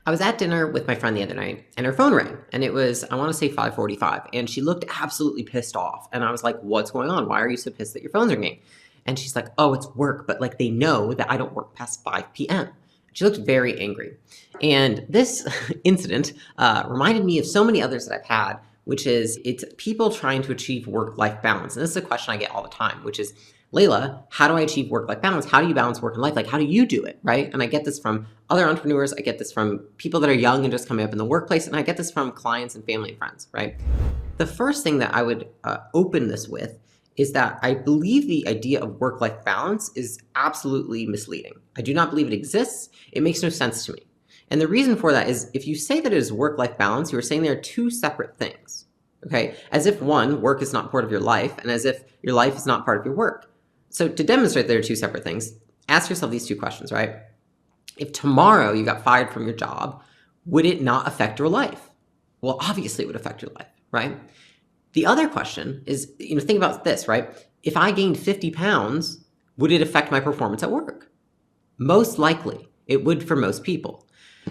I was at dinner with my friend the other night and her phone rang and it was, I want to say 5:45, and she looked absolutely pissed off. And I was like, what's going on? Why are you so pissed that your phone's ringing? And she's like, oh, it's work, but like they know that I don't work past 5 p.m. She looked very angry. And this incident reminded me of so many others that I've had, which is it's people trying to achieve work-life balance. And this is a question I get all the time, which is, Layla, how do I achieve work-life balance? How do you balance work and life? Like, how do you do it, right? And I get this from other entrepreneurs. I get this from people that are young and just coming up in the workplace. And I get this from clients and family and friends, right? The first thing that I would open this with is that I believe the idea of work-life balance is absolutely misleading. I do not believe it exists. It makes no sense to me. And the reason for that is if you say that it is work-life balance, you are saying there are two separate things, okay? As if one, work is not part of your life, and as if your life is not part of your work. So to demonstrate there are two separate things, ask yourself these two questions, right? If tomorrow you got fired from your job, would it not affect your life? Well, obviously it would affect your life, right? The other question is, think about this, right? If I gained 50 pounds, would it affect my performance at work? Most likely, it would for most people.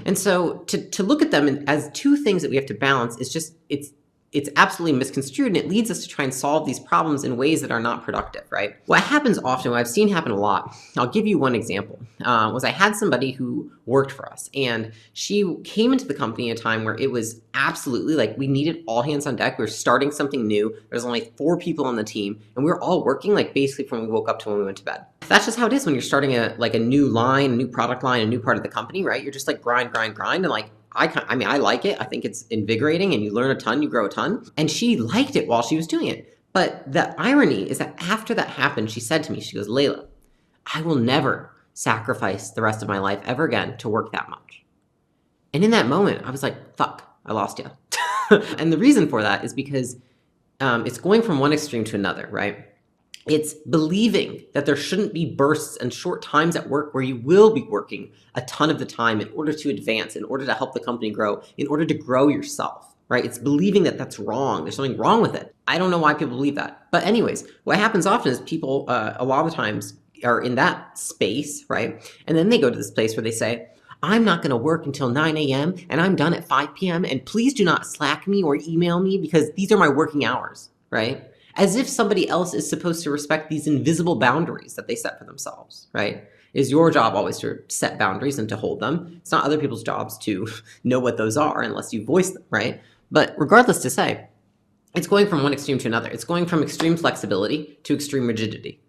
And so to look at them as two things that we have to balance is just, it's absolutely misconstrued, and it leads us to try and solve these problems in ways that are not productive, right? What happens often, what I've seen happen a lot, I'll give you one example, was I had somebody who worked for us, and she came into the company at a time where it was absolutely like we needed all hands on deck. We were starting something new. There's only 4 people on the team, and we were all working like basically from when we woke up to when we went to bed. That's just how it is when you're starting a new line, a new product line, a new part of the company, right? You're just like grind, and like, I like it. I think it's invigorating and you learn a ton, you grow a ton. And she liked it while she was doing it. But the irony is that after that happened, she said to me, she goes, Layla, I will never sacrifice the rest of my life ever again to work that much. And in that moment, I was like, fuck, I lost you. And the reason for that is because it's going from one extreme to another, right? It's believing that there shouldn't be bursts and short times at work where you will be working a ton of the time in order to advance, in order to help the company grow, in order to grow yourself, right? It's believing that that's wrong. There's something wrong with it. I don't know why people believe that. But anyways, what happens often is people, a lot of the times, are in that space, right? And then they go to this place where they say, I'm not going to work until 9 a.m. and I'm done at 5 p.m. and please do not Slack me or email me because these are my working hours, right? As if somebody else is supposed to respect these invisible boundaries that they set for themselves, right? It is your job always to set boundaries and to hold them. It's not other people's jobs to know what those are unless you voice them, right? But regardless to say, it's going from one extreme to another. It's going from extreme flexibility to extreme rigidity.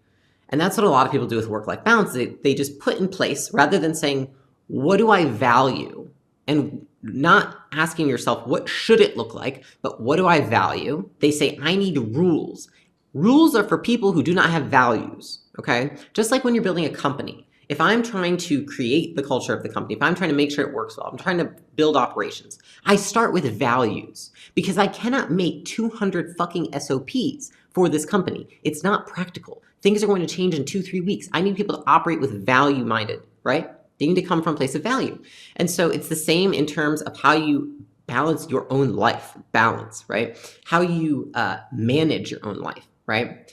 And that's what a lot of people do with work-life balance. They just put in place, rather than saying, what do I value? And not asking yourself, what should it look like, but what do I value? They say, I need rules. Rules are for people who do not have values, okay? Just like when you're building a company. If I'm trying to create the culture of the company, if I'm trying to make sure it works well, I'm trying to build operations, I start with values because I cannot make 200 fucking SOPs for this company. It's not practical. Things are going to change in 2-3 weeks. I need people to operate with value-minded, right? They need to come from a place of value. And so it's the same in terms of how you balance your own life, balance, right? How you manage your own life, right?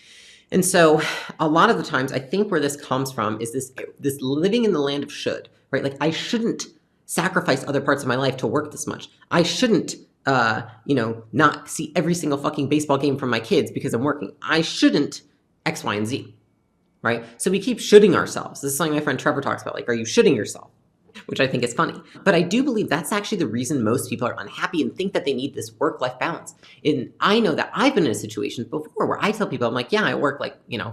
And so a lot of the times, I think where this comes from is this living in the land of should, right? Like I shouldn't sacrifice other parts of my life to work this much. I shouldn't, not see every single fucking baseball game from my kids because I'm working. I shouldn't X, Y, and Z. Right? So we keep shoulding ourselves. This is something my friend Trevor talks about, like, are you shoulding yourself? Which I think is funny. But I do believe that's actually the reason most people are unhappy and think that they need this work-life balance. And I know that I've been in situations before where I tell people, I'm like, yeah, I work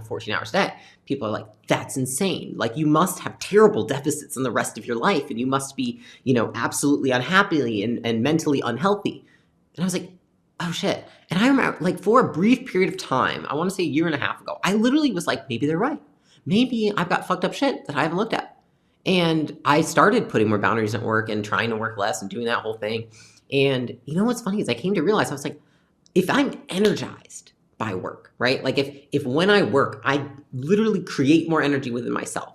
14 hours a day. People are like, that's insane. Like you must have terrible deficits in the rest of your life and you must be, absolutely unhappy and mentally unhealthy. And I was like, oh shit. And I remember for a brief period of time, I want to say 1.5 years ago, I literally was like, maybe they're right. Maybe I've got fucked up shit that I haven't looked at. And I started putting more boundaries at work and trying to work less and doing that whole thing. And what's funny is I came to realize, I was like, if I'm energized by work, right? Like if when I work, I literally create more energy within myself,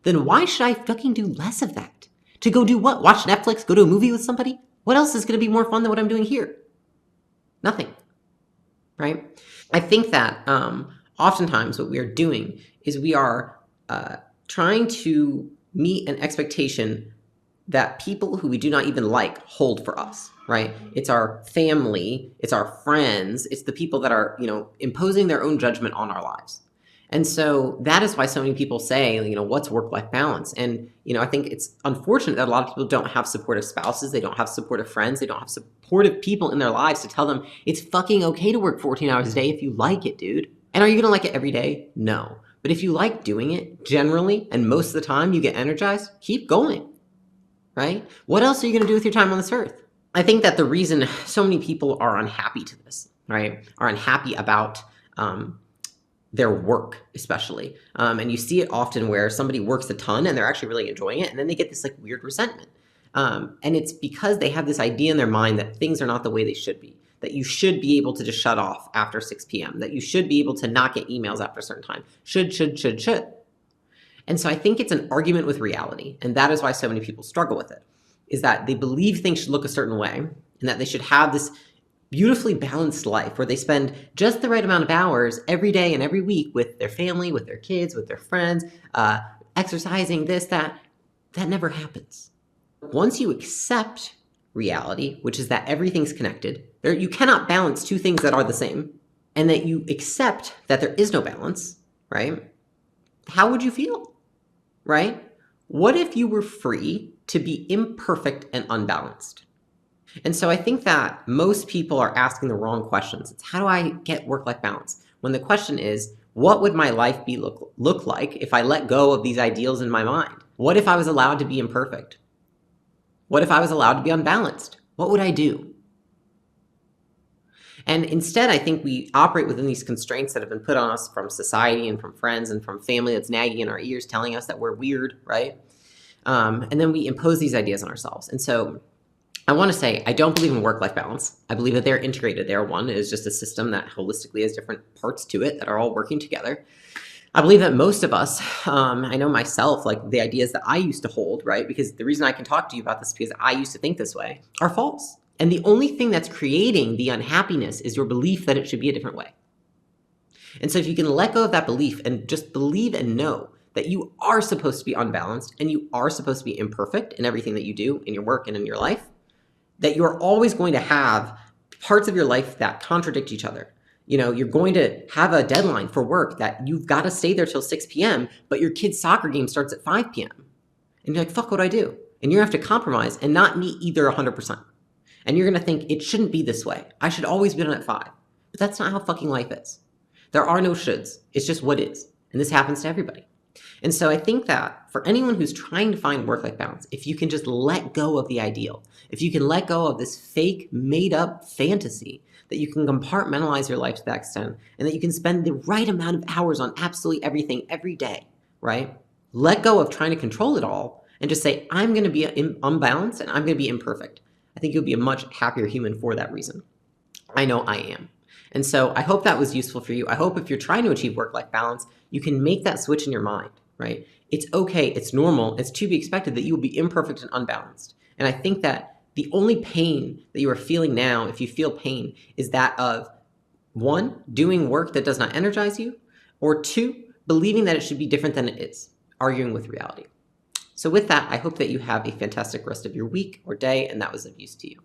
then why should I fucking do less of that? To go do what? Watch Netflix? Go to a movie with somebody? What else is going to be more fun than what I'm doing here? Nothing, right? I think that oftentimes what we are doing is we are trying to meet an expectation that people who we do not even like hold for us, right? It's our family, it's our friends, it's the people that are, imposing their own judgment on our lives. And so that is why so many people say, what's work-life balance? And, I think it's unfortunate that a lot of people don't have supportive spouses, they don't have supportive friends, they don't have supportive people in their lives to tell them it's fucking okay to work 14 hours a day if you like it, dude. And are you gonna like it every day? No. But if you like doing it, generally, and most of the time you get energized, keep going, right? What else are you gonna do with your time on this earth? I think that the reason so many people are unhappy to this, right, are unhappy about their work, especially. And you see it often where somebody works a ton and they're actually really enjoying it, and then they get this like weird resentment. And it's because they have this idea in their mind that things are not the way they should be, that you should be able to just shut off after 6 p.m., that you should be able to not get emails after a certain time. Should. And so I think it's an argument with reality. And that is why so many people struggle with it, is that they believe things should look a certain way and that they should have this beautifully balanced life where they spend just the right amount of hours every day and every week with their family, with their kids, with their friends, exercising, this, that. That never happens. Once you accept reality, which is that everything's connected, you cannot balance two things that are the same, and that you accept that there is no balance, right? How would you feel, right? What if you were free to be imperfect and unbalanced? And so I think that most people are asking the wrong questions. It's how do I get work-life balance? When the question is, what would my life look like if I let go of these ideals in my mind? What if I was allowed to be imperfect? What if I was allowed to be unbalanced? What would I do? And instead, I think we operate within these constraints that have been put on us from society and from friends and from family that's nagging in our ears, telling us that we're weird, right? And then we impose these ideas on ourselves. And so I want to say, I don't believe in work-life balance. I believe that they're integrated. They're one. It is just a system that holistically has different parts to it that are all working together. I believe that most of us, I know myself, like the ideas that I used to hold, right? Because the reason I can talk to you about this is because I used to think this way, are false. And the only thing that's creating the unhappiness is your belief that it should be a different way. And so if you can let go of that belief and just believe and know that you are supposed to be unbalanced and you are supposed to be imperfect in everything that you do in your work and in your life, that you're always going to have parts of your life that contradict each other. You're going to have a deadline for work that you've got to stay there till 6 p.m., but your kid's soccer game starts at 5 p.m. And you're like, fuck, what do I do? And you're going to have to compromise and not meet either 100%. And you're going to think, it shouldn't be this way. I should always be done at 5. But that's not how fucking life is. There are no shoulds. It's just what is. And this happens to everybody. And so I think that for anyone who's trying to find work-life balance, if you can just let go of the ideal, if you can let go of this fake, made-up fantasy, that you can compartmentalize your life to that extent, and that you can spend the right amount of hours on absolutely everything every day, right? Let go of trying to control it all and just say, I'm going to be unbalanced and I'm going to be imperfect. I think you'll be a much happier human for that reason. I know I am. And so I hope that was useful for you. I hope if you're trying to achieve work-life balance, you can make that switch in your mind, right? It's okay, it's normal, it's to be expected that you will be imperfect and unbalanced. And I think that the only pain that you are feeling now, if you feel pain, is that of, 1, doing work that does not energize you, or 2, believing that it should be different than it is, arguing with reality. So with that, I hope that you have a fantastic rest of your week or day, and that was of use to you.